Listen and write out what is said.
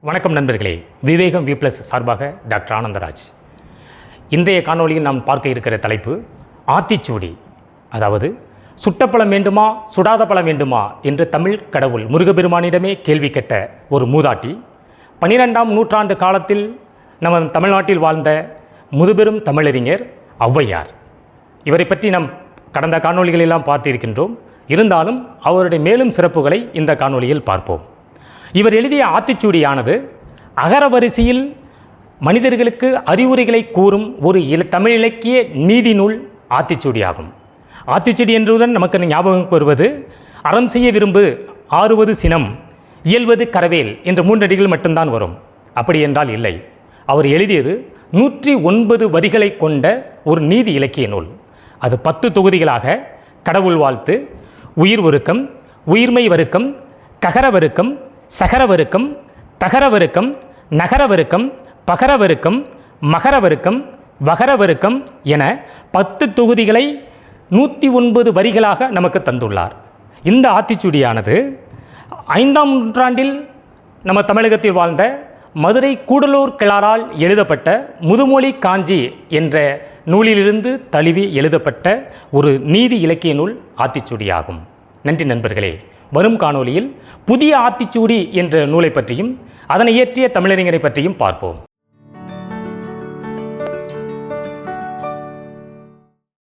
வணக்கம் நண்பர்களே, விவேகம் we plus சார்பாக டாக்டர் ஆனந்தராஜ். இன்றைய காணொளியில் நாம் பார்க்க இருக்கிற தலைப்பு ஆத்திச்சூடி. அதாவது சுட்டப்பழம் வேண்டுமா சுடாத பழம் வேண்டுமா என்று தமிழ் கடவுள் முருகப்பெருமானிடமே கேள்வி கேட்ட ஒரு மூதாட்டி 12ஆம் நூற்றாண்டு காலத்தில் நம்ம தமிழ்நாட்டில் வாழ்ந்த முதுபெரும் தமிழறிஞர் ஔவையார். இவரை பற்றி நாம் கடந்த காணொளிகளெல்லாம் பார்த்திருக்கின்றோம். இருந்தாலும் அவருடைய மேலும் சிறப்புகளை இந்த காணொளியில் பார்ப்போம். இவர் எழுதிய ஆத்திச்சூடியானது அகர வரிசையில் மனிதர்களுக்கு அறிவுரைகளை கூறும் ஒரு தமிழ் இலக்கிய நீதி நூல் ஆத்திச்சூடியாகும். ஆத்திச்சூடி என்றுடன் நமக்கு ஞாபகம் வருவது அறம் செய்ய விரும்பு, ஆறுவது சினம், இயல்வது கரவேல் என்ற 3 அடிகள் மட்டும்தான் வரும். அப்படி என்றால் இல்லை. அவர் எழுதியது 109 வரிகளை கொண்ட ஒரு நீதி இலக்கிய நூல். அது 10 தொகுதிகளாக கடவுள் வாழ்த்து, உயிர் ஒருக்கம், உயிர்மை வருக்கம், ககர வருக்கம், சகரவருக்கம், தகரவருக்கம், நகரவருக்கம், பகரவருக்கம், மகரவருக்கம், வகரவருக்கம் என 10 தொகுதிகளை 109 வரிகளாக நமக்கு தந்துள்ளார். இந்த ஆத்திச்சூடியானது 5ஆம் நூற்றாண்டில் நம்ம தமிழகத்தில் வாழ்ந்த மதுரை கூடலூர் கிழாரால் எழுதப்பட்ட முதுமொழி காஞ்சி என்ற நூலிலிருந்து தழுவி எழுதப்பட்ட ஒரு நீதி இலக்கிய நூல் ஆத்திச்சூடியாகும். நன்றி நண்பர்களே. வரும் காணொளியில் புதிய ஆத்திச்சூடி என்ற நூலை பற்றியும் அதனை இயற்றிய தமிழறிஞரை பற்றியும் பார்ப்போம்.